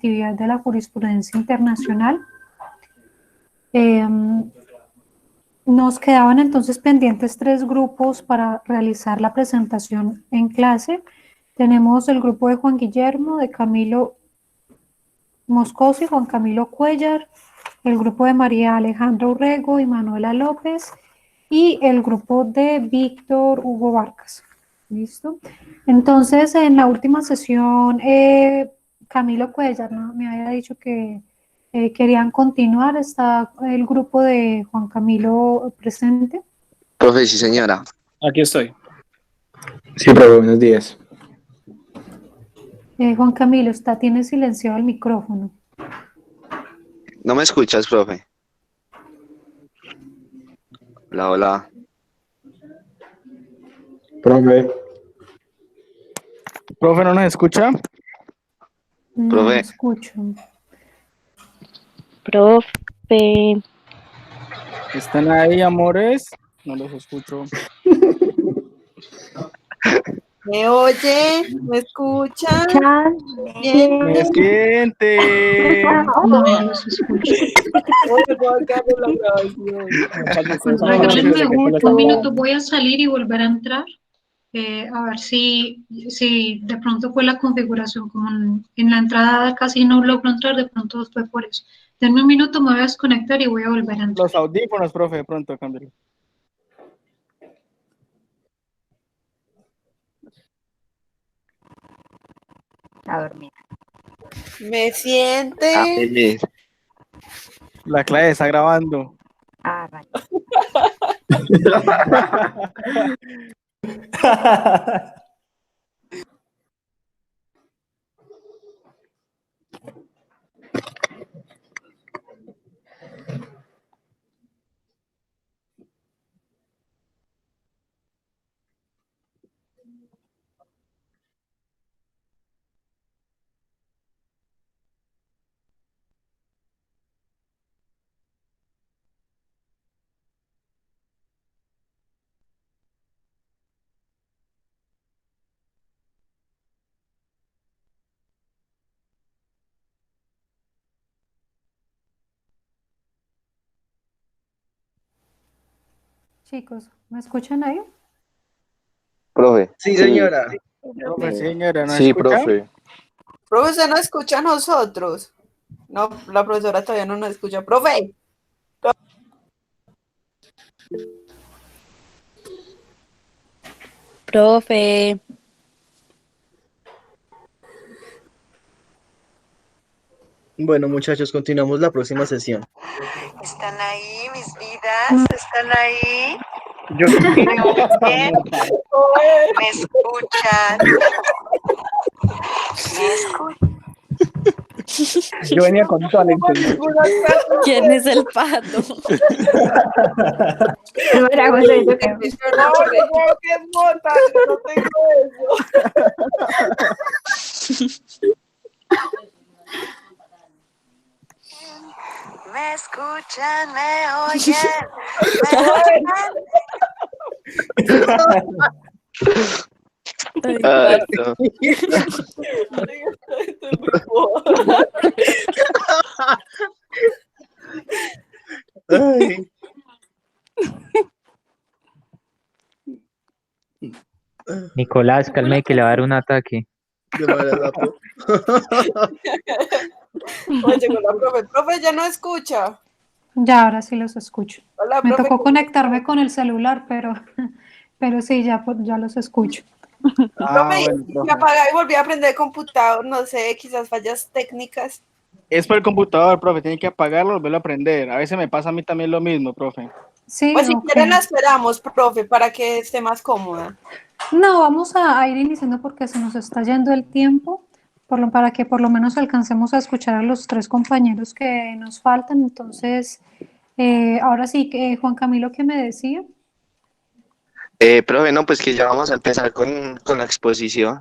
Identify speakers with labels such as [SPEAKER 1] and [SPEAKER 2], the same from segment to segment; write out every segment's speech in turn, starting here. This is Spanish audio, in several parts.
[SPEAKER 1] actividad de la jurisprudencia internacional. Nos quedaban entonces pendientes 3 grupos para realizar la presentación en clase. Tenemos el grupo de Juan Guillermo, de Camilo Moscoso y Juan Camilo Cuellar, el grupo de María Alejandra Urrego y Manuela López, y el grupo de Víctor Hugo Vargas. ¿Listo? Entonces, en la última sesión, Camilo Cuellar, ¿no?, me había dicho que querían continuar. ¿Está el grupo de Juan Camilo presente?
[SPEAKER 2] Profe, sí, señora.
[SPEAKER 3] Aquí estoy.
[SPEAKER 4] Sí, profe, buenos días.
[SPEAKER 1] Juan Camilo, tiene silenciado el micrófono.
[SPEAKER 2] ¿No me escuchas, profe? Hola, hola.
[SPEAKER 4] Profe,
[SPEAKER 3] Profe, ¿no nos escucha?
[SPEAKER 1] No
[SPEAKER 2] Profe.
[SPEAKER 1] lo escucho.
[SPEAKER 5] Profe.
[SPEAKER 3] ¿Están ahí, amores? No los escucho.
[SPEAKER 6] ¿Me oye? ¿Me escuchan?
[SPEAKER 5] Bien.
[SPEAKER 3] ¡Me siente!
[SPEAKER 7] No, no los escucho.
[SPEAKER 6] Oye, puedo acabar la grabación.
[SPEAKER 7] Regálenme un minuto, voy a salir y volver a entrar. A ver si de pronto fue la configuración, como en la entrada casi no logro entrar, de pronto fue por eso. Denme un minuto, me voy a desconectar y voy a volver a entrar.
[SPEAKER 3] Los audífonos, profe, de pronto, cámbialo.
[SPEAKER 5] A dormir.
[SPEAKER 6] ¿Me siente?
[SPEAKER 3] La clase está grabando.
[SPEAKER 5] Ah, vale.
[SPEAKER 1] Chicos, ¿me escuchan ahí?
[SPEAKER 2] Profe.
[SPEAKER 4] sí, señora.
[SPEAKER 3] Profe, señora, ¿nos
[SPEAKER 4] Sí,
[SPEAKER 3] escucha?
[SPEAKER 4] profe.
[SPEAKER 6] Profe, ¿se nos escucha a nosotros? No, la profesora todavía no nos escucha. Profe.
[SPEAKER 5] Profe.
[SPEAKER 4] Bueno, muchachos, continuamos la próxima sesión.
[SPEAKER 6] ¿Están ahí, mis vidas? ¿Están ahí?
[SPEAKER 3] Yo
[SPEAKER 6] ¿Me oyen? ¿Me escuchan? ¿Me escuchan?
[SPEAKER 3] Yo venía con toda la intención.
[SPEAKER 5] ¿Quién es el pato?
[SPEAKER 6] No, yo que es mota, yo no tengo eso. Me escuchan, me oyen,
[SPEAKER 2] Ay, no.
[SPEAKER 4] Ay.
[SPEAKER 8] Nicolás, calme que le va a dar un ataque.
[SPEAKER 4] De manera sapo.
[SPEAKER 6] Oye, con la profe. Profe, ya no escucha.
[SPEAKER 1] Ya, ahora sí los escucho.
[SPEAKER 6] Hola,
[SPEAKER 1] Me
[SPEAKER 6] profe.
[SPEAKER 1] tocó conectarme con el celular, pero sí, ya los escucho.
[SPEAKER 6] Profe,
[SPEAKER 3] Bueno,
[SPEAKER 6] me
[SPEAKER 3] profe.
[SPEAKER 6] apagué y volví a aprender el computador, no sé, quizás fallas técnicas.
[SPEAKER 3] Es por el computador, profe. Tiene que apagarlo y volverlo a aprender. A veces me pasa a mí también lo mismo, profe.
[SPEAKER 1] Sí,
[SPEAKER 6] Pues si
[SPEAKER 1] ok.
[SPEAKER 6] quieren la esperamos, profe, para que esté más cómoda.
[SPEAKER 1] No, vamos a ir iniciando porque se nos está yendo el tiempo, para que por lo menos alcancemos a escuchar a los 3 compañeros que nos faltan. Entonces, ahora sí, Juan Camilo, ¿qué me decía?
[SPEAKER 2] Profe, no, pues que ya vamos a empezar con la exposición.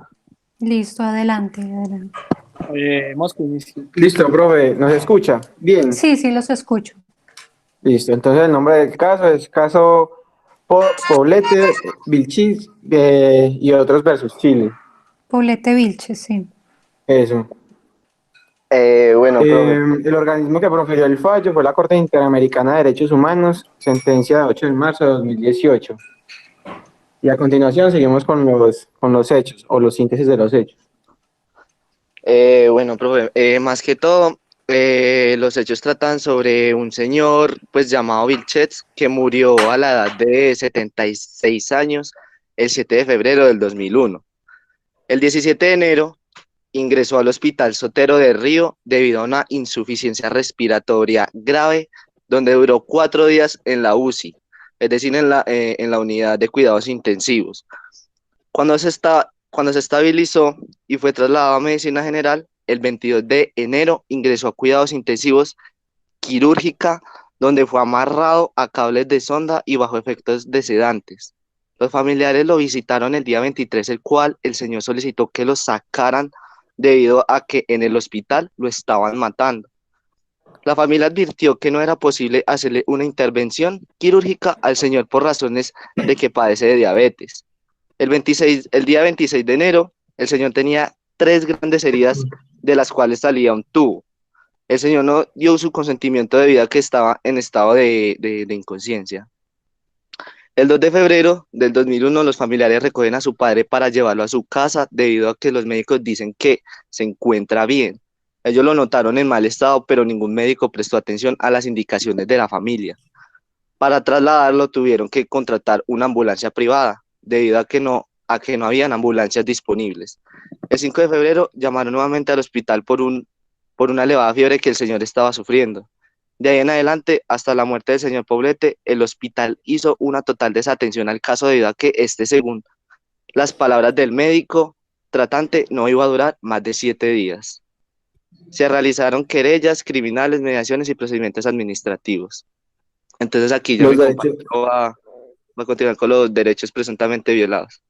[SPEAKER 1] Listo, adelante, adelante.
[SPEAKER 3] Mosco, inicio.
[SPEAKER 4] Listo, profe, ¿nos escucha? Bien.
[SPEAKER 1] Sí, sí, los escucho.
[SPEAKER 4] Listo, entonces el nombre del caso es caso Poblete, Vilchis y otros versus Chile.
[SPEAKER 1] Poblete Vilches, sí.
[SPEAKER 4] Eso.
[SPEAKER 2] Bueno, profe.
[SPEAKER 4] El organismo que profirió el fallo fue la Corte Interamericana de Derechos Humanos, sentencia de 8 de marzo de 2018. Y a continuación seguimos con los hechos, o los síntesis de los hechos.
[SPEAKER 2] Bueno, profe, más que todo, los hechos tratan sobre un señor pues llamado Vilchez que murió a la edad de 76 años el 7 de febrero del 2001. El 17 de enero ingresó al Hospital Sotero de Río debido a una insuficiencia respiratoria grave, donde duró 4 días en la UCI, es decir, en la unidad de cuidados intensivos. Cuando se estabilizó y fue trasladado a medicina general, el 22 de enero ingresó a cuidados intensivos quirúrgica, donde fue amarrado a cables de sonda y bajo efectos de sedantes. Los familiares lo visitaron el día 23, el cual el señor solicitó que lo sacaran debido a que en el hospital lo estaban matando. La familia advirtió que no era posible hacerle una intervención quirúrgica al señor por razones de que padece de diabetes. El día 26 de enero, el señor tenía 3 grandes heridas de las cuales salía un tubo. El señor no dio su consentimiento debido a que estaba en estado de inconsciencia. El 2 de febrero del 2001, los familiares recogen a su padre para llevarlo a su casa debido a que los médicos dicen que se encuentra bien. Ellos lo notaron en mal estado, pero ningún médico prestó atención a las indicaciones de la familia. Para trasladarlo tuvieron que contratar una ambulancia privada, debido a que no habían ambulancias disponibles. El 5 de febrero llamaron nuevamente al hospital por una elevada fiebre que el señor estaba sufriendo. De ahí en adelante, hasta la muerte del señor Poblete, el hospital hizo una total desatención al caso debido a que según las palabras del médico tratante, no iba a durar más de 7 días. Se realizaron querellas criminales, mediaciones y procedimientos administrativos. Entonces aquí yo
[SPEAKER 4] Los
[SPEAKER 2] mi
[SPEAKER 4] derechos,
[SPEAKER 2] compañero va a continuar con los derechos presuntamente violados.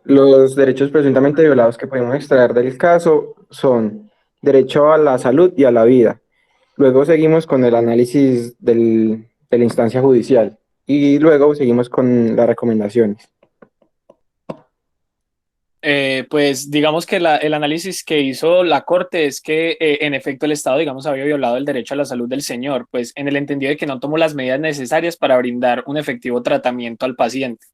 [SPEAKER 4] los derechos presuntamente violados que podemos extraer del caso son derecho a la salud y a la vida. Luego seguimos con el análisis de la instancia judicial y luego seguimos con las recomendaciones.
[SPEAKER 9] Pues digamos que el análisis que hizo la Corte es que en efecto el Estado, digamos, había violado el derecho a la salud del señor, pues en el entendido de que no tomó las medidas necesarias para brindar un efectivo tratamiento al paciente.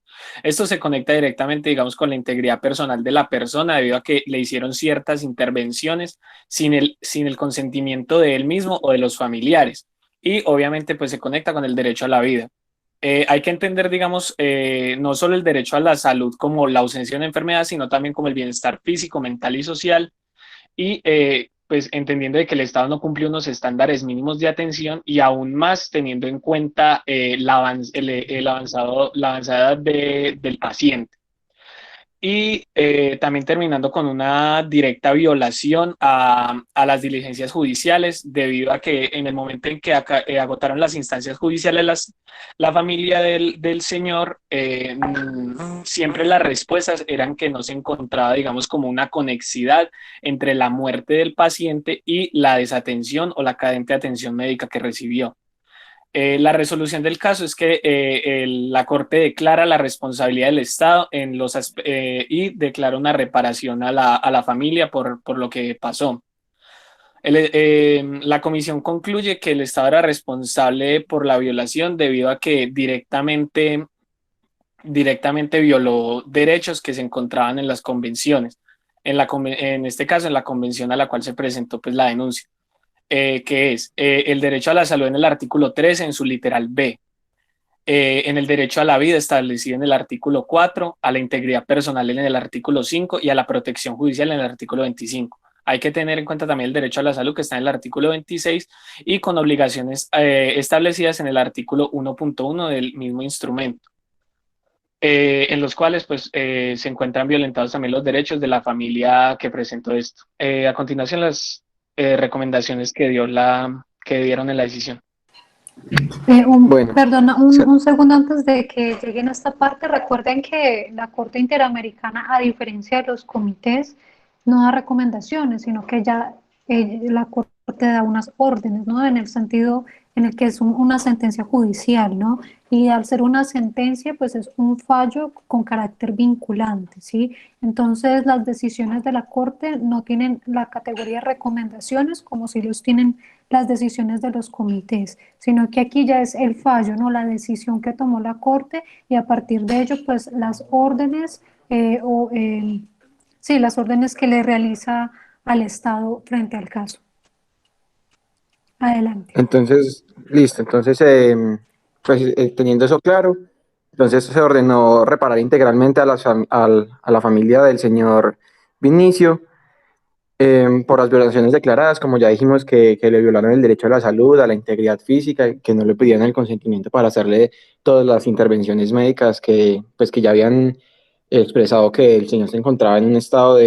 [SPEAKER 9] Esto se conecta directamente, digamos, con la integridad personal de la persona debido a que le hicieron ciertas intervenciones sin el consentimiento de él mismo o de los familiares. Y obviamente pues se conecta con el derecho a la vida. Hay que entender, digamos, no solo el derecho a la salud como la ausencia de una enfermedad, sino también como el bienestar físico, mental y social, y pues entendiendo de que el Estado no cumplió unos estándares mínimos de atención y aún más teniendo en cuenta la avanzada edad del paciente. Y también terminando con una directa violación a las diligencias judiciales, debido a que en el momento en que agotaron las instancias judiciales, la familia del señor, siempre las respuestas eran que no se encontraba, digamos, como una conexidad entre la muerte del paciente y la desatención o la cadente de atención médica que recibió. La resolución del caso es que la Corte declara la responsabilidad del Estado y declara una reparación a la familia por lo que pasó. La comisión concluye que el Estado era responsable por la violación debido a que directamente violó derechos que se encontraban en las convenciones. En este caso, en la convención a la cual se presentó pues, la denuncia. Que es el derecho a la salud en el artículo 13 en su literal B, en el derecho a la vida establecido en el artículo 4, a la integridad personal en el artículo 5 y a la protección judicial en el artículo 25. Hay que tener en cuenta también el derecho a la salud que está en el artículo 26 y con obligaciones establecidas en el artículo 1.1 del mismo instrumento. En los cuales pues, se encuentran violentados también los derechos de la familia que presentó esto. A continuación las recomendaciones que dieron en la decisión.
[SPEAKER 4] Bueno,
[SPEAKER 1] Perdona, un segundo antes de que lleguen a esta parte. Recuerden que la Corte Interamericana, a diferencia de los comités, no da recomendaciones, sino que ya la Corte da unas órdenes, ¿no? En el sentido en el que es una sentencia judicial, ¿no? Y al ser una sentencia, pues es un fallo con carácter vinculante, ¿sí? Entonces, las decisiones de la Corte no tienen la categoría de recomendaciones como si los tienen las decisiones de los comités, sino que aquí ya es el fallo, ¿no? La decisión que tomó la Corte y a partir de ello, pues las órdenes sí, las órdenes que le realiza al Estado frente al caso. Adelante.
[SPEAKER 4] Entonces, listo. Entonces, pues teniendo eso claro, entonces se ordenó reparar integralmente a a la familia del señor Vinicio por las violaciones declaradas, como ya dijimos, que le violaron el derecho a la salud, a la integridad física, que no le pidieron el consentimiento para hacerle todas las intervenciones médicas pues, que ya habían expresado que el señor se encontraba en un estado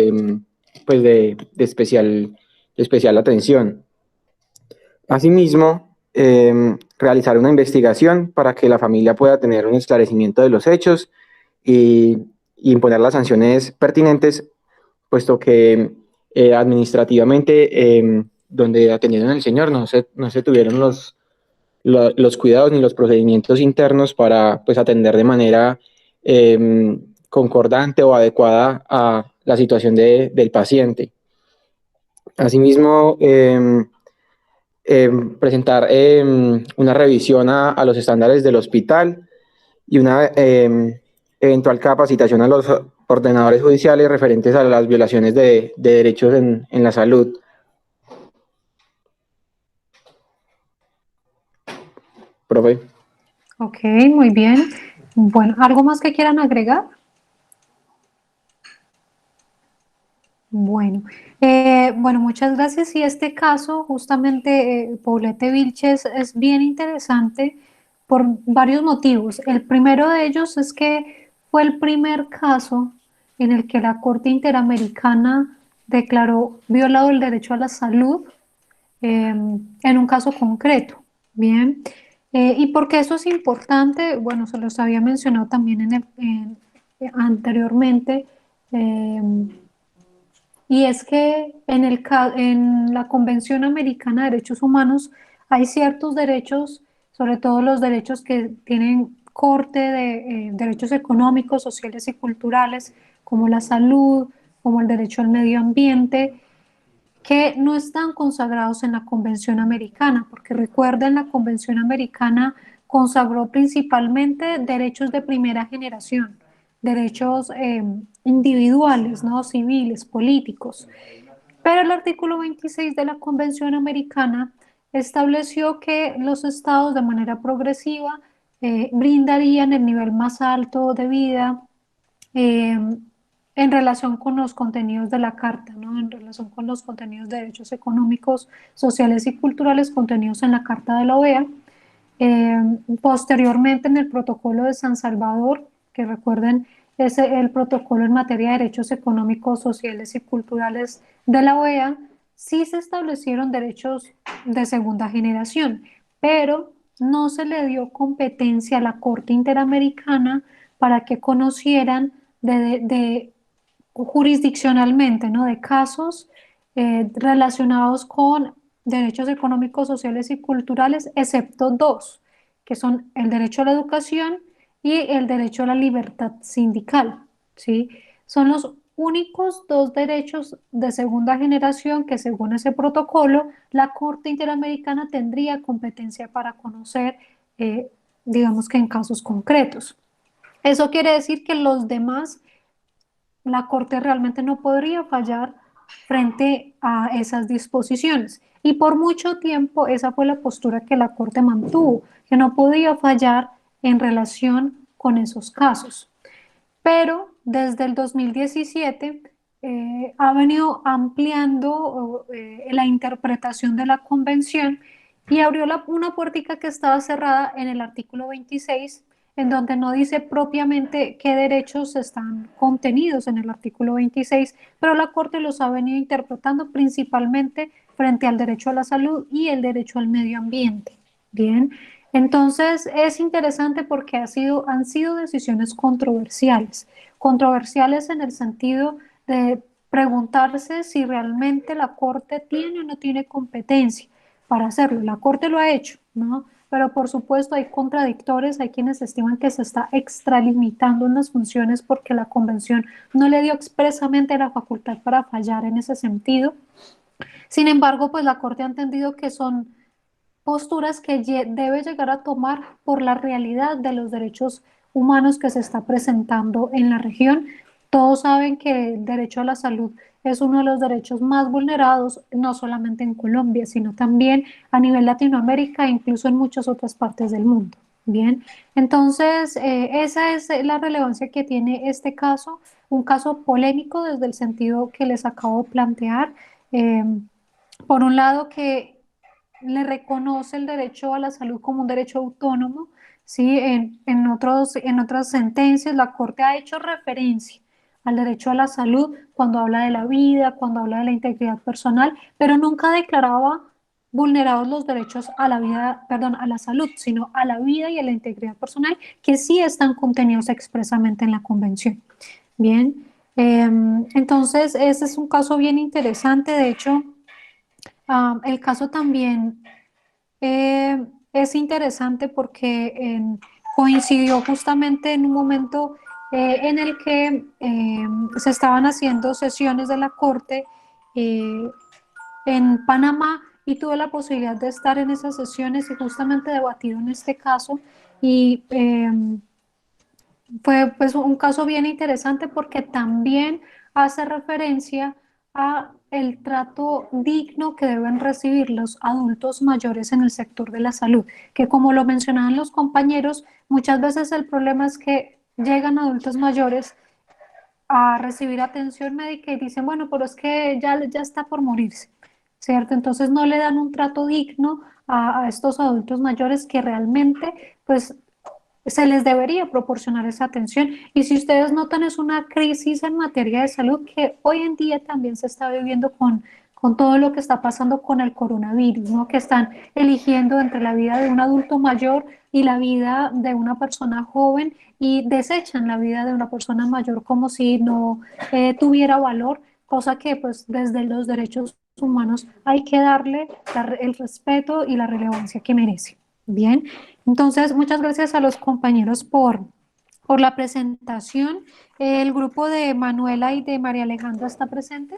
[SPEAKER 4] pues de especial atención. Asimismo, realizar una investigación para que la familia pueda tener un esclarecimiento de los hechos y imponer las sanciones pertinentes, puesto que administrativamente, donde atendieron al señor, no se tuvieron los cuidados ni los procedimientos internos para pues, atender de manera concordante o adecuada a la situación del paciente. Asimismo, presentar una revisión a los estándares del hospital y una eventual capacitación a los ordenadores judiciales referentes a las violaciones de derechos en la salud. Profe.
[SPEAKER 1] Ok, muy bien. Bueno, ¿algo más que quieran agregar? Bueno, muchas gracias. Y este caso, justamente, Paulette Vilches, es bien interesante por varios motivos. El primero de ellos es que fue el primer caso en el que la Corte Interamericana declaró violado el derecho a la salud en un caso concreto. Bien, ¿y por qué eso es importante? Bueno, se los había mencionado también anteriormente. Y es que en la Convención Americana de Derechos Humanos hay ciertos derechos, sobre todo los derechos que tienen corte de derechos económicos, sociales y culturales, como la salud, como el derecho al medio ambiente, que no están consagrados en la Convención Americana, porque recuerden, la Convención Americana consagró principalmente derechos de primera generación, derechos individuales, ¿no? Civiles, políticos. Pero el artículo 26 de la Convención Americana estableció que los estados de manera progresiva brindarían el nivel más alto de vida eh, en relación con los contenidos de la Carta, ¿no? En relación con los contenidos de derechos económicos, sociales y culturales contenidos en la Carta de la OEA. Posteriormente, en el Protocolo de San Salvador, que recuerden es el protocolo en materia de derechos económicos, sociales y culturales de la OEA, sí se establecieron derechos de segunda generación, pero no se le dio competencia a la Corte Interamericana para que conocieran jurisdiccionalmente, ¿no? De casos relacionados con derechos económicos, sociales y culturales, excepto dos, que son el derecho a la educación y el derecho a la libertad sindical, ¿sí? Son los únicos dos derechos de segunda generación que, según ese protocolo, la Corte Interamericana tendría competencia para conocer, digamos que en casos concretos. Eso quiere decir que los demás, la Corte realmente no podría fallar frente a esas disposiciones. Y por mucho tiempo esa fue la postura que la Corte mantuvo, que no podía fallar en relación con esos casos. Pero desde el 2017 ha venido ampliando la interpretación de la Convención y abrió una puertica que estaba cerrada en el artículo 26, en donde no dice propiamente qué derechos están contenidos en el artículo 26, pero la Corte los ha venido interpretando principalmente frente al derecho a la salud y el derecho al medio ambiente. Bien, entonces es interesante porque han sido decisiones controversiales en el sentido de preguntarse si realmente la Corte tiene o no tiene competencia para hacerlo. La Corte lo ha hecho, ¿no? Pero por supuesto hay contradictores, hay quienes estiman que se está extralimitando en las funciones porque la Convención no le dio expresamente la facultad para fallar en ese sentido. Sin embargo, pues la Corte ha entendido que son posturas que debe llegar a tomar por la realidad de los derechos humanos que se está presentando en la región. Todos saben que el derecho a la salud es uno de los derechos más vulnerados, no solamente en Colombia, sino también a nivel Latinoamérica e incluso en muchas otras partes del mundo. Bien, entonces esa es la relevancia que tiene este caso, un caso polémico desde el sentido que les acabo de plantear. Eh, por un lado, que le reconoce el derecho a la salud como un derecho autónomo, ¿sí? En otras sentencias la Corte ha hecho referencia al derecho a la salud cuando habla de la vida, cuando habla de la integridad personal, pero nunca declaraba vulnerados los derechos a la vida, perdón, a la salud, sino a la vida y a la integridad personal, que sí están contenidos expresamente en la Convención. Bien, entonces ese es un caso bien interesante. De hecho, el caso también es interesante porque coincidió justamente en un momento en el que se estaban haciendo sesiones de la Corte eh, en Panamá, y tuve la posibilidad de estar en esas sesiones y justamente debatir en este caso. Y fue pues un caso bien interesante porque también hace referencia a el trato digno que deben recibir los adultos mayores en el sector de la salud, que como lo mencionaban los compañeros, muchas veces el problema es que llegan adultos mayores a recibir atención médica y dicen, bueno, pero es que ya está por morirse, ¿cierto? Entonces no le dan un trato digno a estos adultos mayores que realmente, pues, se les debería proporcionar esa atención. Y si ustedes notan, es una crisis en materia de salud que hoy en día también se está viviendo con todo lo que está pasando con el coronavirus, ¿no? Que están eligiendo entre la vida de un adulto mayor y la vida de una persona joven y desechan la vida de una persona mayor como si no tuviera valor, cosa que pues desde los derechos humanos hay que darle el respeto y la relevancia que merece. Bien, entonces muchas gracias a los compañeros por la presentación. El grupo de Manuela y de María Alejandra está presente.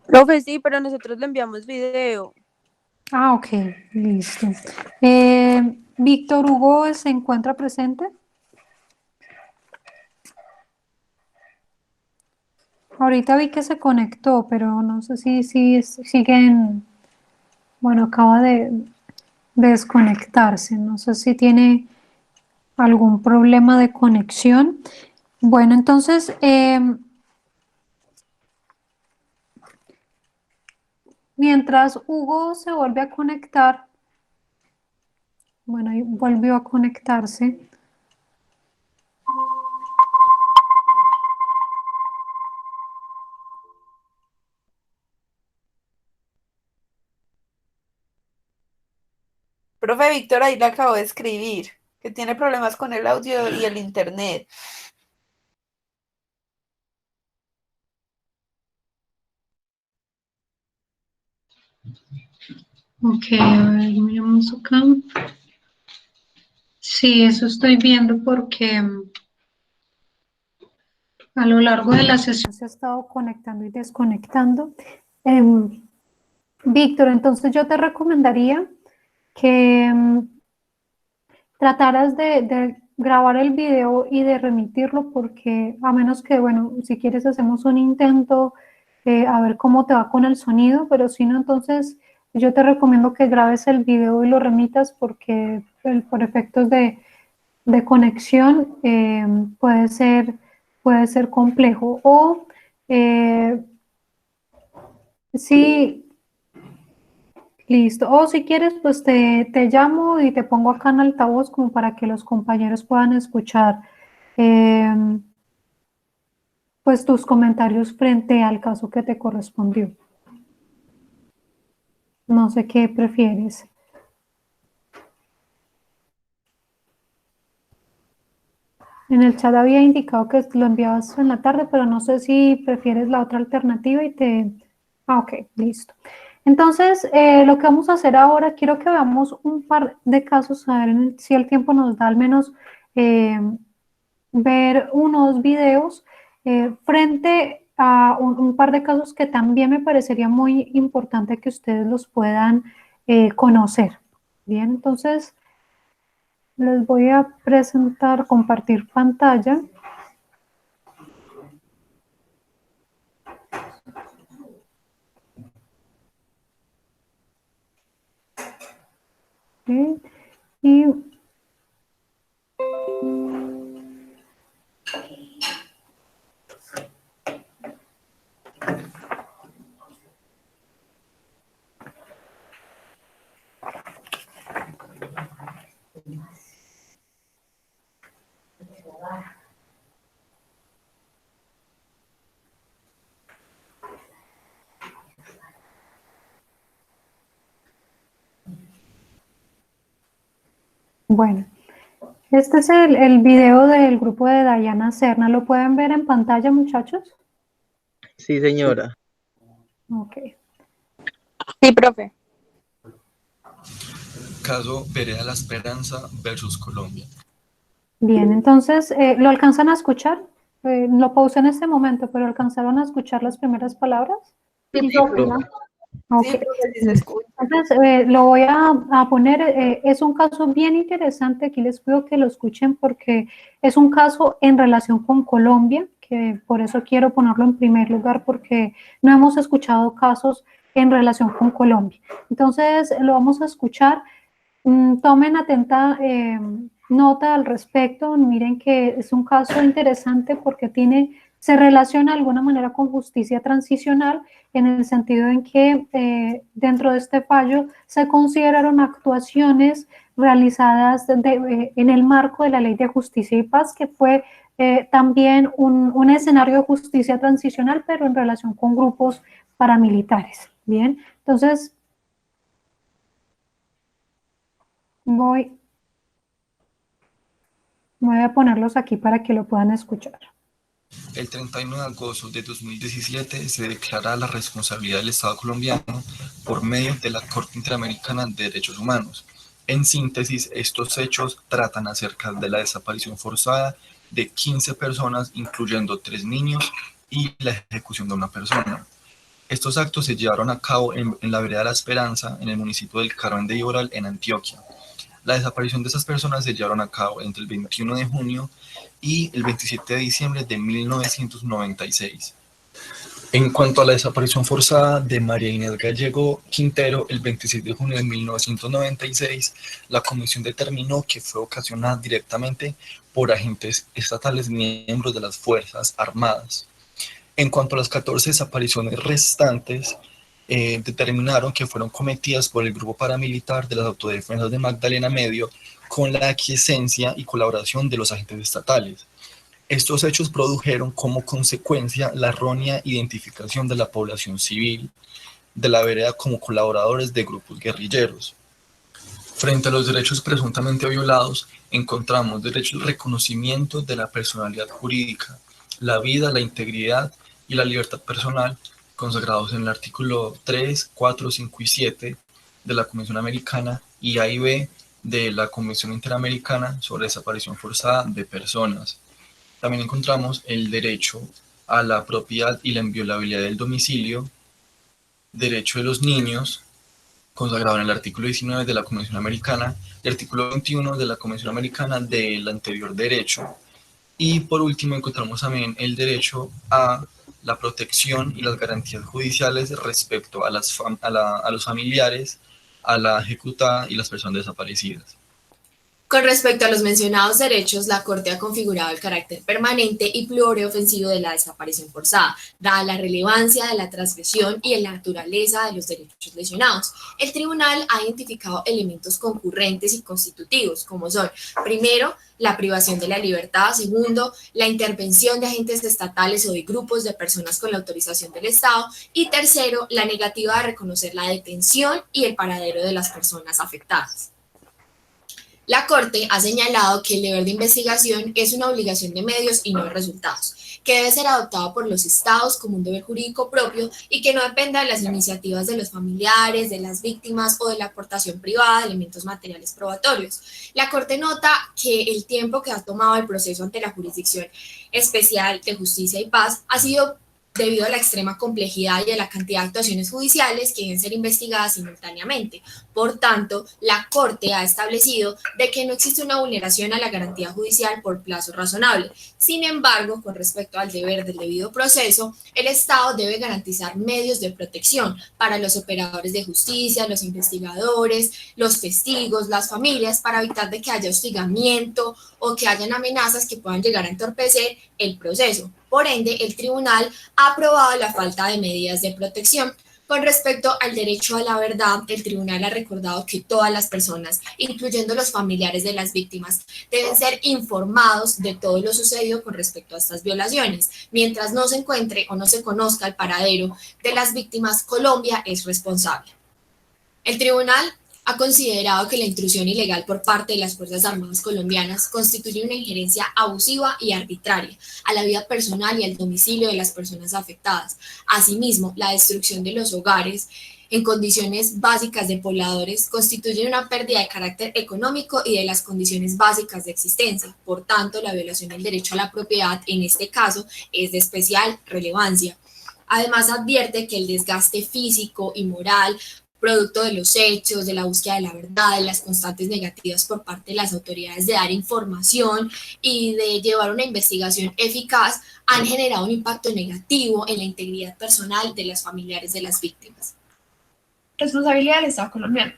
[SPEAKER 10] Profe, sí, pero nosotros le enviamos video.
[SPEAKER 1] Ah, ok, listo. Víctor Hugo se encuentra presente. Ahorita vi que se conectó, pero no sé si siguen, bueno, acaba de desconectarse. No sé si tiene algún problema de conexión. Bueno, entonces, mientras Hugo se vuelve a conectar, bueno, ahí volvió a conectarse.
[SPEAKER 6] Profe Víctor, ahí le acabo de escribir que tiene problemas con el audio y el internet.
[SPEAKER 7] Ok, a ver, miramos acá. Sí, eso estoy viendo porque a lo largo de la sesión
[SPEAKER 1] Se ha estado conectando y desconectando. Víctor, entonces yo te recomendaría que trataras de grabar el video y de remitirlo, porque a menos que, bueno, si quieres hacemos un intento a ver cómo te va con el sonido, pero si no, entonces yo te recomiendo que grabes el video y lo remitas porque por efectos de conexión puede ser complejo. O si listo. O si quieres, pues te llamo y te pongo acá en altavoz como para que los compañeros puedan escuchar pues tus comentarios frente al caso que te correspondió. No sé qué prefieres. En el chat había indicado que lo enviabas en la tarde, pero no sé si prefieres la otra alternativa y te... Ah, ok, listo. Entonces, lo que vamos a hacer ahora, quiero que veamos un par de casos, a ver si el tiempo nos da al menos ver unos videos frente a un par de casos que también me parecería muy importante que ustedes los puedan conocer. Bien, entonces les voy a presentar, compartir pantalla. Ok, y bueno, este es el video del grupo de Dayana Serna. ¿Lo pueden ver en pantalla, muchachos?
[SPEAKER 11] Sí, señora.
[SPEAKER 1] Ok.
[SPEAKER 10] Sí, profe.
[SPEAKER 12] Caso Vereda La Esperanza versus Colombia.
[SPEAKER 1] Bien, entonces, ¿lo alcanzan a escuchar? Lo pausé en este momento, pero ¿alcanzaron a escuchar las primeras palabras?
[SPEAKER 6] Sí,
[SPEAKER 1] profe.
[SPEAKER 6] profe.
[SPEAKER 1] Ok.
[SPEAKER 6] Sí, profe, sí se escucha.
[SPEAKER 1] Entonces, lo voy a poner, es un caso bien interesante, aquí les pido que lo escuchen porque es un caso en relación con Colombia, que por eso quiero ponerlo en primer lugar, porque no hemos escuchado casos en relación con Colombia. Entonces, lo vamos a escuchar. Tomen atenta nota al respecto. Miren que es un caso interesante porque se relaciona de alguna manera con justicia transicional en el sentido en que dentro de este fallo se consideraron actuaciones realizadas en el marco de la Ley de Justicia y Paz, que fue también un escenario de justicia transicional, pero en relación con grupos paramilitares. Bien, entonces voy a ponerlos aquí para que lo puedan escuchar.
[SPEAKER 12] El 31 de agosto de 2017 se declara la responsabilidad del Estado colombiano por medio de la Corte Interamericana de Derechos Humanos. En síntesis, estos hechos tratan acerca de la desaparición forzada de 15 personas, incluyendo 3 niños, y la ejecución de una persona. Estos actos se llevaron a cabo en la vereda La Esperanza, en el municipio del Carmen de Iboral, en Antioquia. La desaparición de esas personas se llevaron a cabo entre el 21 de junio y el 27 de diciembre de 1996. En cuanto a la desaparición forzada de María Inés Gallego Quintero, el 26 de junio de 1996, la comisión determinó que fue ocasionada directamente por agentes estatales miembros de las Fuerzas Armadas. En cuanto a las 14 desapariciones restantes, determinaron que fueron cometidas por el grupo paramilitar de las autodefensas de Magdalena Medio con la aquiescencia y colaboración de los agentes estatales. Estos hechos produjeron como consecuencia la errónea identificación de la población civil de la vereda como colaboradores de grupos guerrilleros. Frente a los derechos presuntamente violados, encontramos derecho al reconocimiento de la personalidad jurídica, la vida, la integridad y la libertad personal, consagrados en el artículo 3, 4, 5 y 7 de la Convención Americana y A y B de la Convención Interamericana sobre Desaparición Forzada de Personas. También encontramos el derecho a la propiedad y la inviolabilidad del domicilio, derecho de los niños, consagrado en el artículo 19 de la Convención Americana y artículo 21 de la Convención Americana del anterior derecho. Y por último encontramos también el derecho a la protección y las garantías judiciales respecto a los familiares, a la ejecutada y las personas desaparecidas.
[SPEAKER 13] Con respecto a los mencionados derechos, la Corte ha configurado el carácter permanente y pluriofensivo de la desaparición forzada, dada la relevancia de la transgresión y la naturaleza de los derechos lesionados. El tribunal ha identificado elementos concurrentes y constitutivos, como son, primero, la privación de la libertad, segundo, la intervención de agentes estatales o de grupos de personas con la autorización del Estado, y tercero, la negativa de reconocer la detención y el paradero de las personas afectadas. La Corte ha señalado que el deber de investigación es una obligación de medios y no de resultados, que debe ser adoptado por los estados como un deber jurídico propio y que no dependa de las iniciativas de los familiares, de las víctimas o de la aportación privada de elementos materiales probatorios. La Corte nota que el tiempo que ha tomado el proceso ante la Jurisdicción Especial de Justicia y Paz ha sido debido a la extrema complejidad y a la cantidad de actuaciones judiciales que deben ser investigadas simultáneamente. Por tanto, la Corte ha establecido de que no existe una vulneración a la garantía judicial por plazo razonable. Sin embargo, con respecto al deber del debido proceso, el Estado debe garantizar medios de protección para los operadores de justicia, los investigadores, los testigos, las familias, para evitar de que haya hostigamiento o que hayan amenazas que puedan llegar a entorpecer el proceso. Por ende, el tribunal ha aprobado la falta de medidas de protección. Con respecto al derecho a la verdad, el tribunal ha recordado que todas las personas, incluyendo los familiares de las víctimas, deben ser informados de todo lo sucedido con respecto a estas violaciones. Mientras no se encuentre o no se conozca el paradero de las víctimas, Colombia es responsable. El tribunal ha considerado que la intrusión ilegal por parte de las Fuerzas Armadas colombianas constituye una injerencia abusiva y arbitraria a la vida personal y al domicilio de las personas afectadas. Asimismo, la destrucción de los hogares en condiciones básicas de pobladores constituye una pérdida de carácter económico y de las condiciones básicas de existencia. Por tanto, la violación del derecho a la propiedad, en este caso, es de especial relevancia. Además, advierte que el desgaste físico y moral producto de los hechos, de la búsqueda de la verdad, de las constantes negativas por parte de las autoridades de dar información y de llevar una investigación eficaz, han generado un impacto negativo en la integridad personal de los familiares de las víctimas.
[SPEAKER 14] Responsabilidad del Estado colombiano.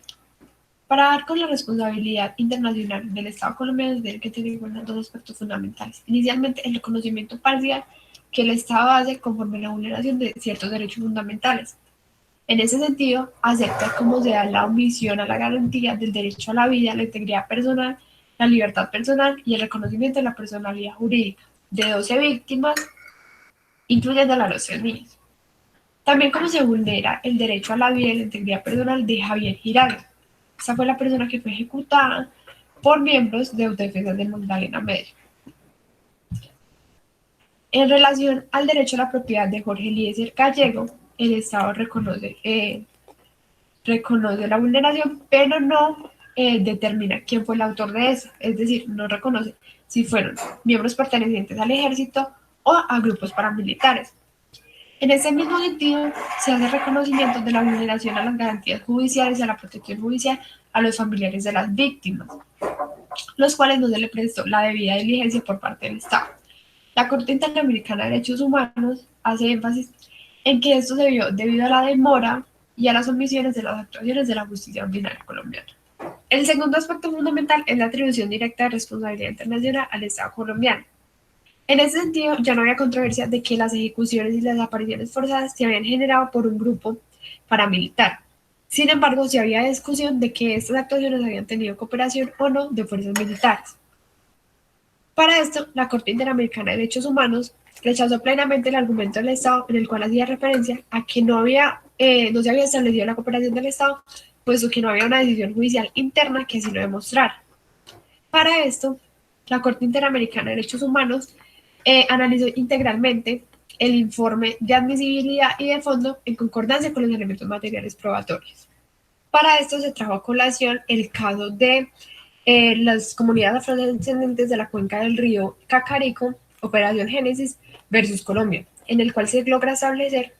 [SPEAKER 14] Para dar con la responsabilidad internacional del Estado colombiano se tiene que tener en cuenta dos aspectos fundamentales. Inicialmente, el reconocimiento parcial que el Estado hace conforme a la vulneración de ciertos derechos fundamentales. En ese sentido, acepta cómo se da la omisión a la garantía del derecho a la vida, la integridad personal, la libertad personal y el reconocimiento de la personalidad jurídica de 12 víctimas, incluyendo a los 3 niños. También cómo se vulnera el derecho a la vida y la integridad personal de Javier Giraldo. Esa fue la persona que fue ejecutada por miembros de Autodefensa del Magdalena Medio. En relación al derecho a la propiedad de Jorge Eliezer Gallego, el Estado reconoce la vulneración, pero no determina quién fue el autor de eso. Es decir, no reconoce si fueron miembros pertenecientes al ejército o a grupos paramilitares. En ese mismo sentido, se hace reconocimiento de la vulneración a las garantías judiciales y a la protección judicial a los familiares de las víctimas, los cuales no se le prestó la debida diligencia por parte del Estado. La Corte Interamericana de Derechos Humanos hace énfasis en que esto se vio debido a la demora y a las omisiones de las actuaciones de la justicia ordinaria colombiana. El segundo aspecto fundamental es la atribución directa de responsabilidad internacional al Estado colombiano. En ese sentido, ya no había controversia de que las ejecuciones y las desapariciones forzadas se habían generado por un grupo paramilitar. Sin embargo, sí había discusión de que estas actuaciones habían tenido cooperación o no de fuerzas militares. Para esto, la Corte Interamericana de Derechos Humanos rechazó plenamente el argumento del Estado en el cual hacía referencia a que no se había establecido la cooperación del Estado, puesto que no había una decisión judicial interna que así lo demostrara. Para esto, la Corte Interamericana de Derechos Humanos analizó integralmente el informe de admisibilidad y de fondo en concordancia con los elementos materiales probatorios. Para esto se trajo a colación el caso de las comunidades afrodescendientes de la cuenca del río Cacarico, Operación Génesis versus Colombia, en el cual se logra establecer,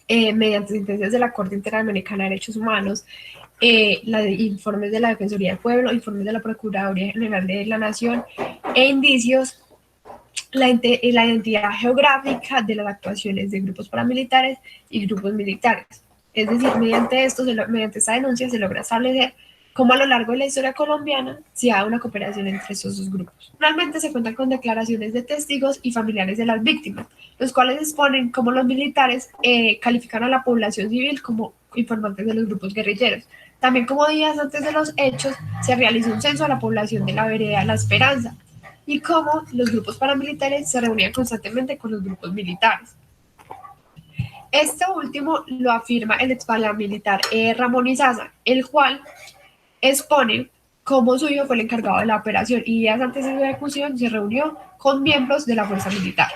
[SPEAKER 14] mediante sentencias de la Corte Interamericana de Derechos Humanos, informes de la Defensoría del Pueblo, informes de la Procuraduría General de la Nación e indicios, la identidad geográfica de las actuaciones de grupos paramilitares y grupos militares. Es decir, mediante esta denuncia se logra establecer cómo a lo largo de la historia colombiana se ha dado una cooperación entre estos dos grupos. Finalmente se cuentan con declaraciones de testigos y familiares de las víctimas, los cuales exponen cómo los militares calificaron a la población civil como informantes de los grupos guerrilleros. También como días antes de los hechos se realizó un censo a la población de la vereda La Esperanza y cómo los grupos paramilitares se reunían constantemente con los grupos militares. Esto último lo afirma el ex paramilitar Ramón Izaza, el cual expone cómo su hijo fue el encargado de la operación y días antes de su ejecución se reunió con miembros de la fuerza militar,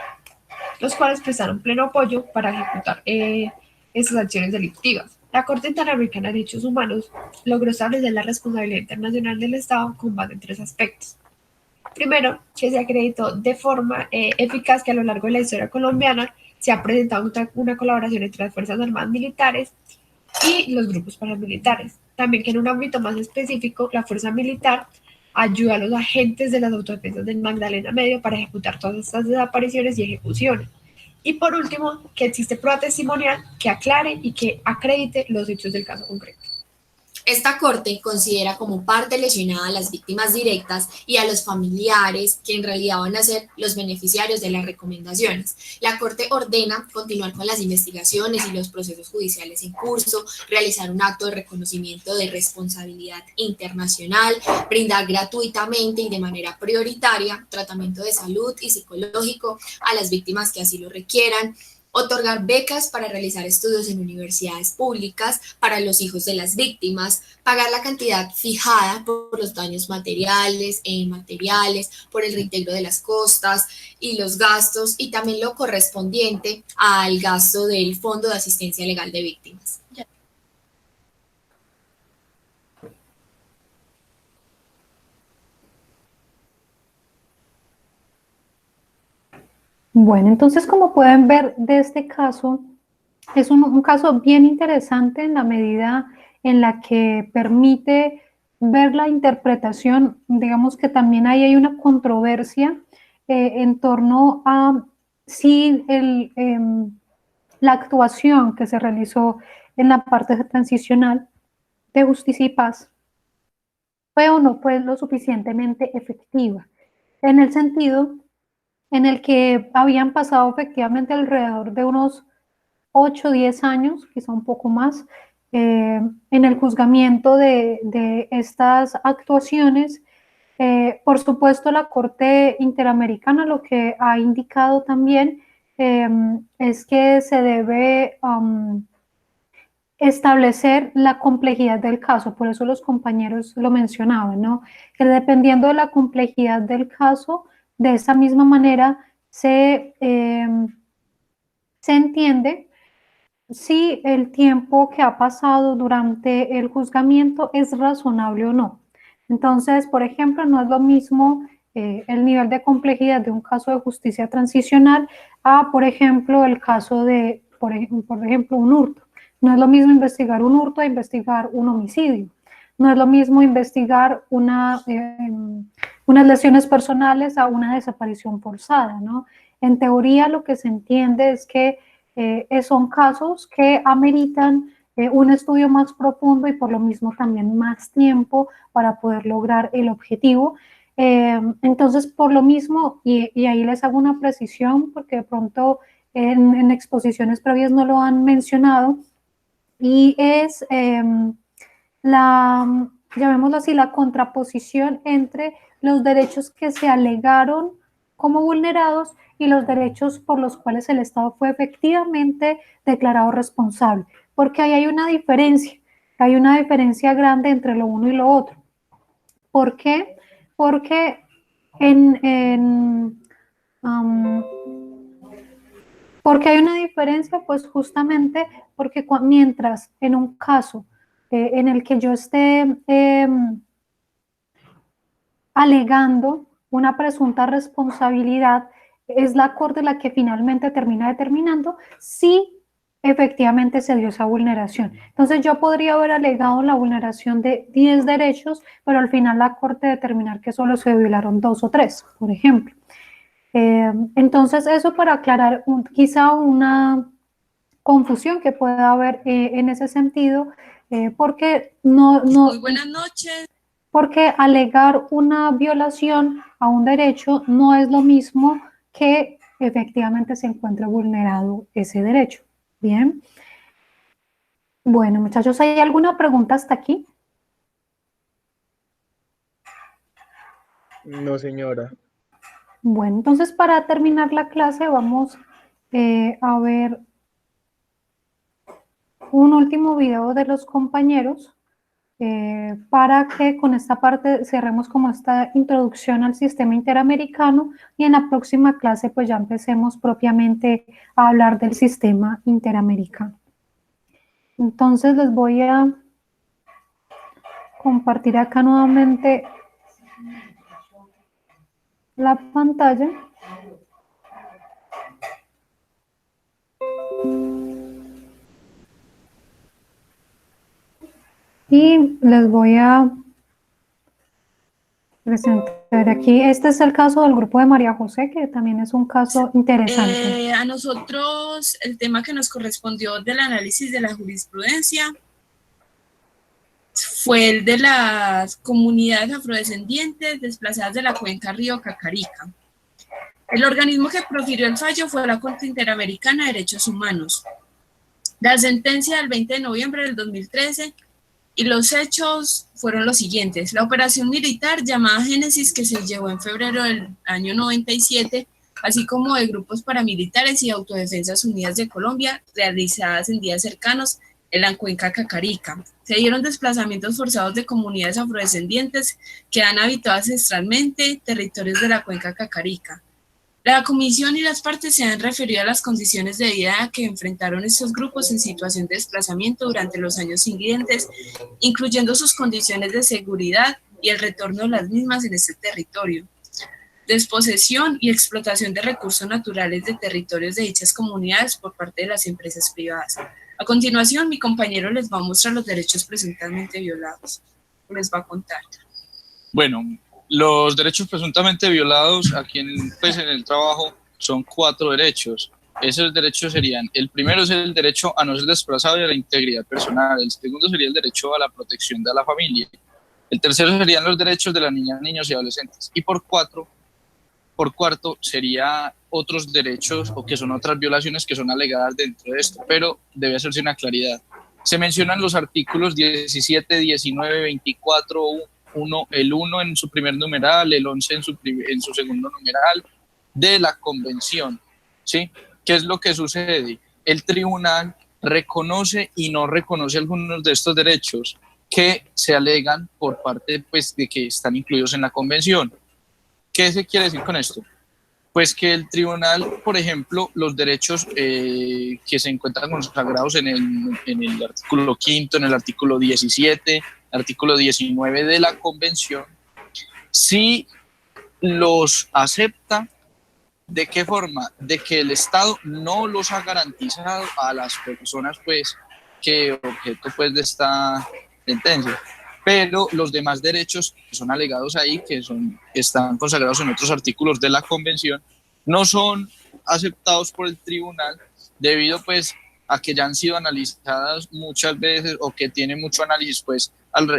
[SPEAKER 14] los cuales prestaron pleno apoyo para ejecutar esas acciones delictivas. La Corte Interamericana de Derechos Humanos logró establecer la responsabilidad internacional del Estado con base en tres aspectos. Primero, que se acreditó de forma eficaz que a lo largo de la historia colombiana se ha presentado una colaboración entre las Fuerzas Armadas Militares y los grupos paramilitares. También que en un ámbito más específico, la fuerza militar ayuda a los agentes de las autodefensas del Magdalena Medio para ejecutar todas estas desapariciones y ejecuciones. Y por último, que existe prueba testimonial que aclare y que acredite los hechos del caso concreto.
[SPEAKER 13] Esta corte considera como parte lesionada a las víctimas directas y a los familiares que en realidad van a ser los beneficiarios de las recomendaciones. La corte ordena continuar con las investigaciones y los procesos judiciales en curso, realizar un acto de reconocimiento de responsabilidad internacional, brindar gratuitamente y de manera prioritaria tratamiento de salud y psicológico a las víctimas que así lo requieran, otorgar becas para realizar estudios en universidades públicas para los hijos de las víctimas, pagar la cantidad fijada por los daños materiales e inmateriales, por el reintegro de las costas y los gastos, y también lo correspondiente al gasto del Fondo de Asistencia Legal de Víctimas.
[SPEAKER 1] Bueno, entonces como pueden ver de este caso, es un caso bien interesante en la medida en la que permite ver la interpretación, digamos que también ahí hay una controversia en torno a si la actuación que se realizó en la parte transicional de Justicia y Paz fue o no fue lo suficientemente efectiva, en el sentido en el que habían pasado efectivamente alrededor de unos 8 o 10 años, quizá un poco más, en el juzgamiento de estas actuaciones. Por supuesto, la Corte Interamericana lo que ha indicado también es que se debe establecer la complejidad del caso, por eso los compañeros lo mencionaban, ¿no? Que dependiendo de la complejidad del caso, de esa misma manera se entiende si el tiempo que ha pasado durante el juzgamiento es razonable o no. Entonces, por ejemplo, no es lo mismo el nivel de complejidad de un caso de justicia transicional a, por ejemplo, el caso de, por ejemplo, un hurto. No es lo mismo investigar un hurto a investigar un homicidio. No es lo mismo investigar unas lesiones personales a una desaparición forzada, ¿no? En teoría, lo que se entiende es que son casos que ameritan un estudio más profundo y por lo mismo también más tiempo para poder lograr el objetivo. Entonces, por lo mismo, y ahí les hago una precisión, porque de pronto en exposiciones previas no lo han mencionado, y es llamémoslo así, la contraposición entre los derechos que se alegaron como vulnerados y los derechos por los cuales el Estado fue efectivamente declarado responsable, porque ahí hay una diferencia grande entre lo uno y lo otro. ¿Por qué? Porque porque hay una diferencia, pues justamente porque mientras en un caso en el que yo esté alegando una presunta responsabilidad, es la Corte la que finalmente termina determinando si efectivamente se dio esa vulneración. Entonces yo podría haber alegado la vulneración de 10 derechos, pero al final la Corte determinar que solo se violaron 2 o 3, por ejemplo. Entonces eso para aclarar quizá una confusión que pueda haber en ese sentido, porque
[SPEAKER 15] Muy buenas noches.
[SPEAKER 1] Porque alegar una violación a un derecho no es lo mismo que efectivamente se encuentre vulnerado ese derecho. Bien. Bueno, muchachos, ¿hay alguna pregunta hasta aquí?
[SPEAKER 11] No, señora.
[SPEAKER 1] Bueno, entonces para terminar la clase vamos a ver un último video de los compañeros para que con esta parte cerremos como esta introducción al sistema interamericano y en la próxima clase pues ya empecemos propiamente a hablar del sistema interamericano. Entonces les voy a compartir acá nuevamente la pantalla. Y les voy a presentar aquí. Este es el caso del grupo de María José, que también es un caso interesante.
[SPEAKER 15] A nosotros el tema que nos correspondió del análisis de la jurisprudencia fue el de las comunidades afrodescendientes desplazadas de la cuenca Río Cacarica. El organismo que profirió el fallo fue la Corte Interamericana de Derechos Humanos. La sentencia del 20 de noviembre del 2013 y los hechos fueron los siguientes. La operación militar llamada Génesis, que se llevó en febrero del año 97, así como de grupos paramilitares y autodefensas unidas de Colombia, realizadas en días cercanos en la cuenca Cacarica. Se dieron desplazamientos forzados de comunidades afrodescendientes que han habitado ancestralmente territorios de la cuenca Cacarica. La comisión y las partes se han referido a las condiciones de vida que enfrentaron estos grupos en situación de desplazamiento durante los años siguientes, incluyendo sus condiciones de seguridad y el retorno de las mismas en este territorio, desposesión y explotación de recursos naturales de territorios de dichas comunidades por parte de las empresas privadas. A continuación, mi compañero les va a mostrar los derechos presuntamente violados. Les va a contar.
[SPEAKER 16] Bueno, los derechos presuntamente violados aquí en el trabajo son 4 derechos. Esos derechos serían, el primero es el derecho a no ser desplazado y a la integridad personal, el segundo sería el derecho a la protección de la familia, el tercero serían los derechos de las niñas, niños y adolescentes, y por cuarto sería otros derechos o que son otras violaciones que son alegadas dentro de esto, pero debe hacerse una claridad. Se mencionan los artículos 17, 19, 24, el 1 en su primer numeral, el 11 en su segundo numeral de la convención, ¿sí? ¿Qué es lo que sucede? El tribunal reconoce y no reconoce algunos de estos derechos que se alegan por parte pues, de que están incluidos en la convención. ¿Qué se quiere decir con esto? Pues que el tribunal, por ejemplo, los derechos que se encuentran consagrados en el artículo 5, en el artículo 17, artículo 19 de la convención, sí los acepta. ¿De qué forma? De que el Estado no los ha garantizado a las personas pues, que objeto pues, de esta sentencia. Pero los demás derechos que son alegados ahí, que están consagrados en otros artículos de la convención, no son aceptados por el tribunal debido pues a que ya han sido analizadas muchas veces o que tienen mucho análisis pues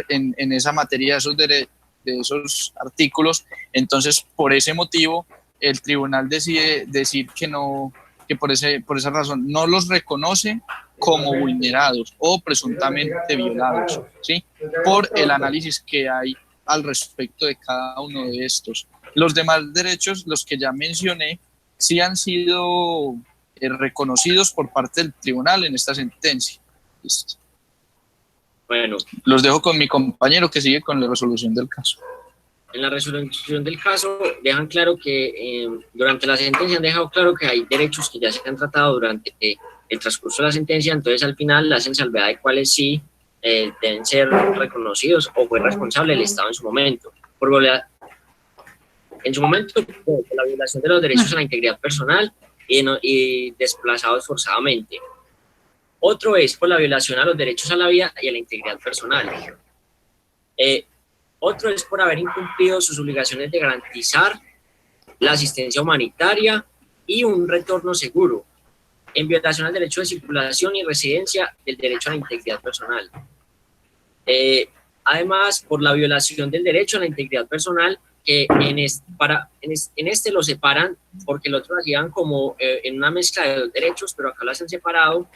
[SPEAKER 16] en esa materia de esos artículos. Entonces, por ese motivo, el tribunal decide decir que no, que por esa razón no los reconoce como vulnerados o presuntamente violados, ¿sí? Por el análisis que hay al respecto de cada uno de estos. Los demás derechos, los que ya mencioné, sí han sido reconocidos por parte del tribunal en esta sentencia. ¿Listo?
[SPEAKER 17] Bueno.
[SPEAKER 16] Los dejo con mi compañero que sigue con la resolución del caso.
[SPEAKER 17] En la resolución del caso dejan claro que durante la sentencia han dejado claro que hay derechos que ya se han tratado durante el transcurso de la sentencia, entonces al final hacen salvedad de cuáles sí deben ser reconocidos o fue responsable el Estado en su momento. Por la violación de los derechos a la integridad personal y desplazados forzadamente. Otro es por la violación a los derechos a la vida y a la integridad personal. Otro es por haber incumplido sus obligaciones de garantizar la asistencia humanitaria y un retorno seguro, en violación al derecho de circulación y residencia del derecho a la integridad personal. Además, por la violación del derecho a la integridad personal, que en este lo separan porque el otro lo hacían como en una mezcla de dos derechos, pero acá lo hacen separado,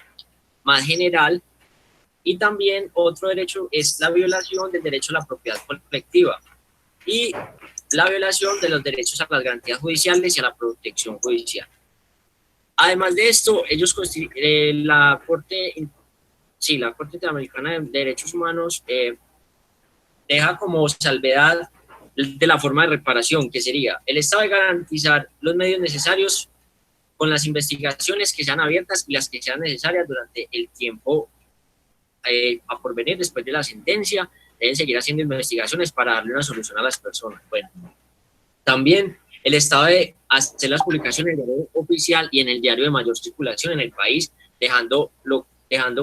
[SPEAKER 17] más general. Y también otro derecho es la violación del derecho a la propiedad colectiva y la violación de los derechos a las garantías judiciales y a la protección judicial. Además de esto, la Corte Interamericana de Derechos Humanos deja como salvedad de la forma de reparación, que sería el Estado de garantizar los medios necesarios con las investigaciones que sean abiertas y las que sean necesarias durante el tiempo a porvenir después de la sentencia. Deben seguir haciendo investigaciones para darle una solución a las personas. Bueno, también el Estado de hacer las publicaciones en el diario oficial y en el diario de mayor circulación en el país, dejando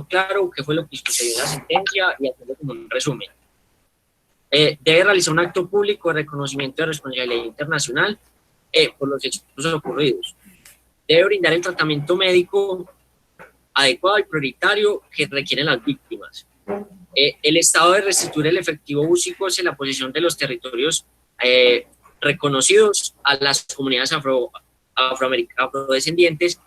[SPEAKER 17] claro qué fue lo que sucedió en la sentencia y haciendo como un resumen. Debe realizar un acto público de reconocimiento de responsabilidad internacional por los hechos ocurridos. Debe brindar el tratamiento médico adecuado y prioritario que requieren las víctimas. El Estado de restituir el efectivo uso y goce en la posesión de los territorios reconocidos a las comunidades afrodescendientes.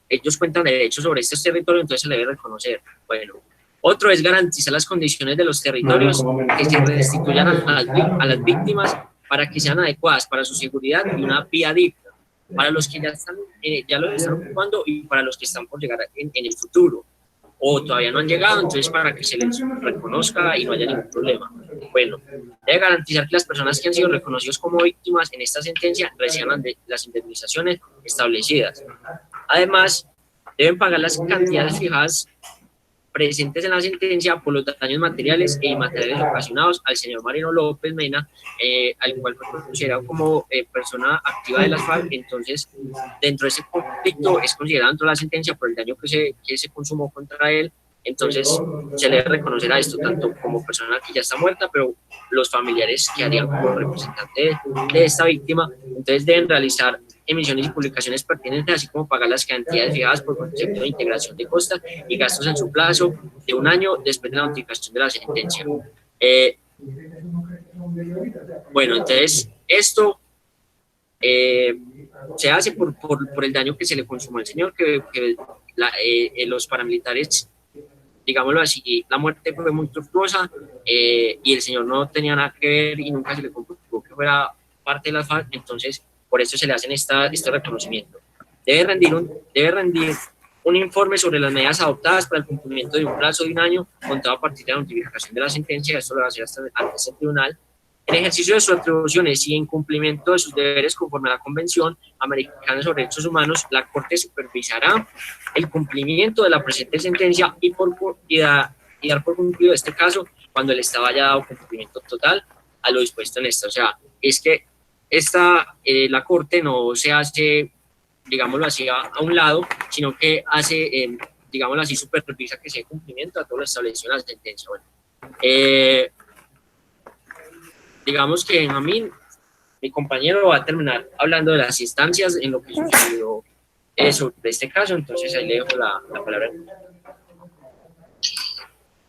[SPEAKER 17] Ellos cuentan derechos sobre estos territorios, entonces se le debe reconocer. Bueno, otro es garantizar las condiciones de los territorios que se restituyan a las víctimas para que sean adecuadas para su seguridad y una vía digna para los que ya lo están ocupando y para los que están por llegar en el futuro o todavía no han llegado, entonces para que se les reconozca y no haya ningún problema. Bueno, debe garantizar que las personas que han sido reconocidas como víctimas en esta sentencia reciban las indemnizaciones establecidas. Además, deben pagar las cantidades fijadas presentes en la sentencia por los daños materiales e inmateriales ocasionados al señor Marino López Mena, al cual fue considerado como persona activa de las FARC. Entonces, dentro de ese conflicto es considerado dentro de la sentencia por el daño que se consumó contra él. Entonces, se le debe reconocer a esto tanto como persona que ya está muerta, pero los familiares que harían como representante de esta víctima, entonces deben realizar emisiones y publicaciones pertinentes, así como pagar las cantidades fijadas por concepto de integración de costas y gastos en su plazo de 1 año después de la notificación de la sentencia. Bueno, entonces esto se hace por el daño que se le consumó al señor, que los paramilitares, digámoslo así, la muerte fue muy tortuosa y el señor no tenía nada que ver y nunca se le comprobó que fuera parte de la FARC, entonces por eso se le hacen este reconocimiento. Debe rendir un informe sobre las medidas adoptadas para el cumplimiento de un plazo de 1 año contado a partir de la notificación de la sentencia. Esto lo va a hacer ante este tribunal. En ejercicio de sus atribuciones y en cumplimiento de sus deberes conforme a la Convención Americana sobre Derechos Humanos, la Corte supervisará el cumplimiento de la presente sentencia y dar por cumplido este caso cuando el Estado haya dado cumplimiento total a lo dispuesto en esta. O sea, es que la Corte no se hace, digámoslo así, a un lado, sino que hace, digámoslo así, supervisa que se dé cumplimiento a todo lo establecido en la sentencia. Bueno, digamos que Benjamín, mi compañero, va a terminar hablando de las instancias en lo que sucedió sobre este caso, entonces ahí le dejo la palabra.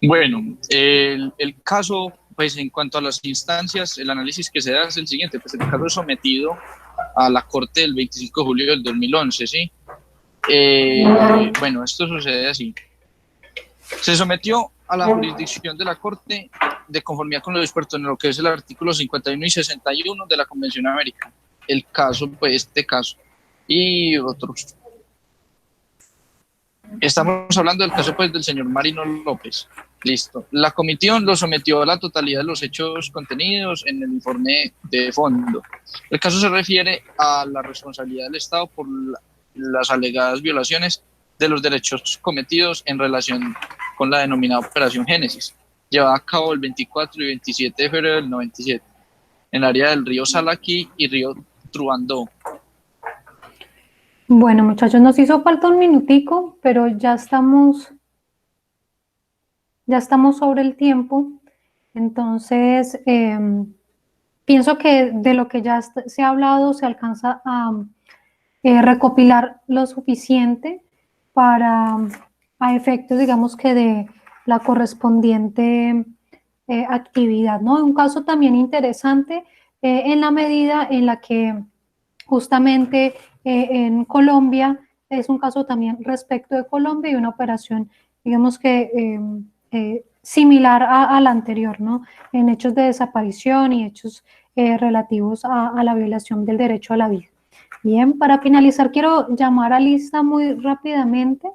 [SPEAKER 16] Bueno, el caso, pues en cuanto a las instancias, el análisis que se da es el siguiente, pues el caso es sometido a la Corte el 25 de julio del 2011, ¿sí? Bueno, esto sucede así. Se sometió a la jurisdicción de la Corte de conformidad con lo dispuesto en lo que es el artículo 51 y 61 de la Convención Americana. El caso, pues este caso y otros. Estamos hablando del caso, pues, del señor Marino López. Listo. La comisión lo sometió a la totalidad de los hechos contenidos en el informe de fondo. El caso se refiere a la responsabilidad del Estado por las alegadas violaciones de los derechos cometidos en relación con la denominada Operación Génesis, llevada a cabo el 24 y 27 de febrero del 97, en el área del río Salaquí y río Truandó.
[SPEAKER 1] Bueno, muchachos, nos hizo falta un minutico, pero ya estamos sobre el tiempo. Entonces, pienso que de lo que ya se ha hablado se alcanza a recopilar lo suficiente para, a efectos, digamos que de la correspondiente actividad, ¿no? Un caso también interesante en la medida en la que justamente en Colombia es un caso también respecto de Colombia y una operación, digamos que similar a la anterior, ¿no? En hechos de desaparición y hechos relativos a la violación del derecho a la vida. Bien, para finalizar quiero llamar a lista muy rápidamente,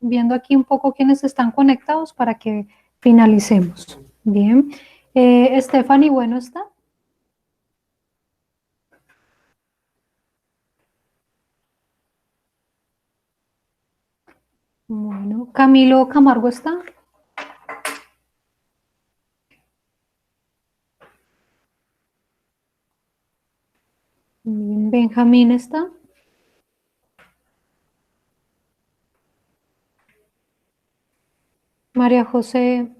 [SPEAKER 1] viendo aquí un poco quiénes están conectados para que finalicemos. Bien. Stephanie, bueno, ¿está? Bueno, Camilo Camargo, ¿está? Bien, Benjamín, ¿está? María José.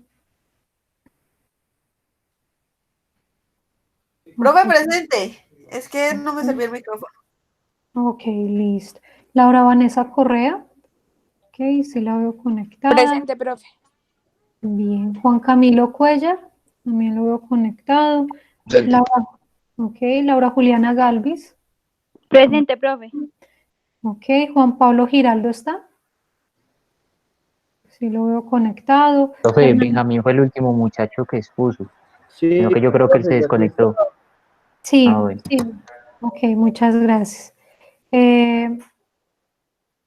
[SPEAKER 6] Profe, presente. Es que no me servía el micrófono.
[SPEAKER 1] Ok, listo. Laura Vanessa Correa. Ok, sí la veo conectada.
[SPEAKER 10] Presente, profe.
[SPEAKER 1] Bien. Juan Camilo Cuellar. También lo veo conectado.
[SPEAKER 2] Presente.
[SPEAKER 1] Laura, ok, Laura Juliana Galvis.
[SPEAKER 10] Presente, profe.
[SPEAKER 1] Ok, Juan Pablo Giraldo está. Sí lo veo conectado.
[SPEAKER 8] Profe,
[SPEAKER 1] Hernán-
[SPEAKER 8] Benjamín fue el último muchacho que expuso,
[SPEAKER 4] Sí,
[SPEAKER 8] sino que yo creo que él se desconectó.
[SPEAKER 1] Sí,
[SPEAKER 8] Ah, bueno.
[SPEAKER 1] sí. Ok, muchas gracias.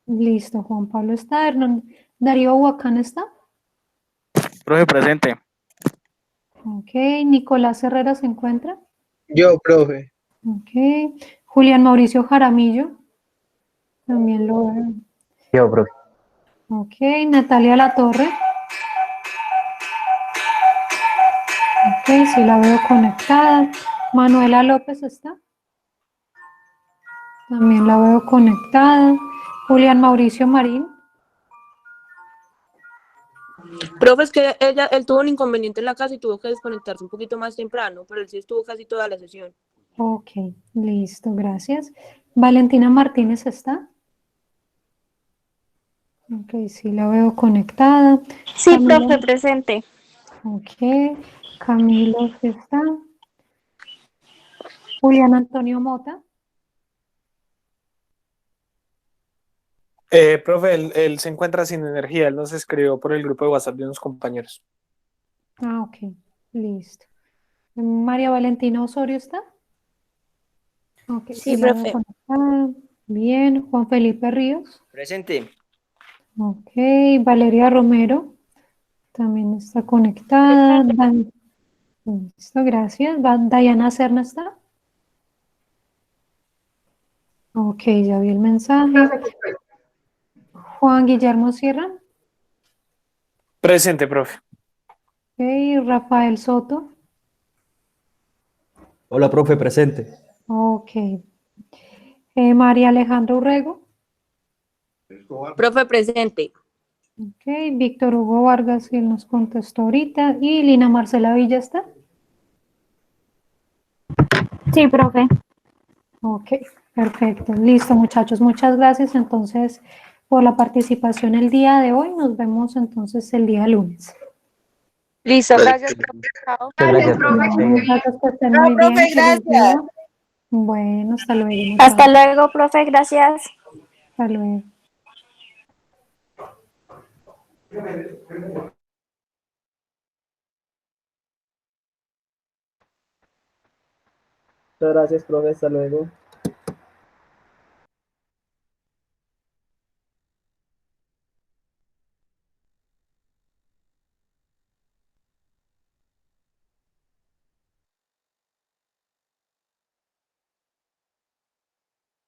[SPEAKER 1] Listo, Juan Pablo está. Darío Huacán está.
[SPEAKER 3] Profe, presente.
[SPEAKER 1] Ok, Nicolás Herrera se encuentra.
[SPEAKER 11] Yo, profe.
[SPEAKER 1] Ok, Julián Mauricio Jaramillo. También lo veo.
[SPEAKER 8] Yo, profe.
[SPEAKER 1] Ok, Natalia Latorre. Ok, sí la veo conectada. Manuela López está. También la veo conectada. Julián Mauricio Marín.
[SPEAKER 10] Profe, es que él tuvo un inconveniente en la casa y tuvo que desconectarse un poquito más temprano, pero él sí estuvo casi toda la sesión.
[SPEAKER 1] Ok, listo, gracias. Valentina Martínez está. Ok, sí la veo conectada.
[SPEAKER 10] Sí,
[SPEAKER 1] Camilo.
[SPEAKER 10] profe, presente.
[SPEAKER 1] Ok, Camilo sí está. Julián Antonio Mota.
[SPEAKER 9] Profe, él se encuentra sin energía, él nos escribió por el grupo de WhatsApp de unos compañeros.
[SPEAKER 1] Ah, ok, listo. María Valentina Osorio está. Ok,
[SPEAKER 10] Sí,
[SPEAKER 1] sí la veo
[SPEAKER 10] profe.
[SPEAKER 1] conectada. Bien, Juan Felipe Ríos.
[SPEAKER 11] Presente.
[SPEAKER 1] Ok, Valeria Romero también está conectada. Listo, gracias. Dayana Serna está. Ok, ya vi el mensaje. Juan Guillermo Sierra.
[SPEAKER 9] Presente, profe.
[SPEAKER 1] Ok, Rafael Soto.
[SPEAKER 18] Hola, profe, presente.
[SPEAKER 1] Ok. María Alejandra Urrego.
[SPEAKER 10] Profe, presente.
[SPEAKER 1] Ok, Víctor Hugo Vargas, él nos contestó ahorita. Y Lina Marcela Villa está.
[SPEAKER 10] Sí, profe.
[SPEAKER 1] Ok, perfecto. Listo, muchachos. Muchas gracias entonces por la participación el día de hoy. Nos vemos entonces el día lunes.
[SPEAKER 10] Listo, gracias, profe. Chao.
[SPEAKER 8] Muchas gracias, profe.
[SPEAKER 1] Bueno, muchachos, que estén
[SPEAKER 6] No,
[SPEAKER 1] muy bien.
[SPEAKER 6] profe,
[SPEAKER 1] Feliz
[SPEAKER 6] gracias.
[SPEAKER 1] día. Bueno, hasta luego.
[SPEAKER 10] Hasta
[SPEAKER 1] Muchachos.
[SPEAKER 10] luego, profe, gracias.
[SPEAKER 1] Hasta luego.
[SPEAKER 11] Muchas gracias, profe. Hasta luego.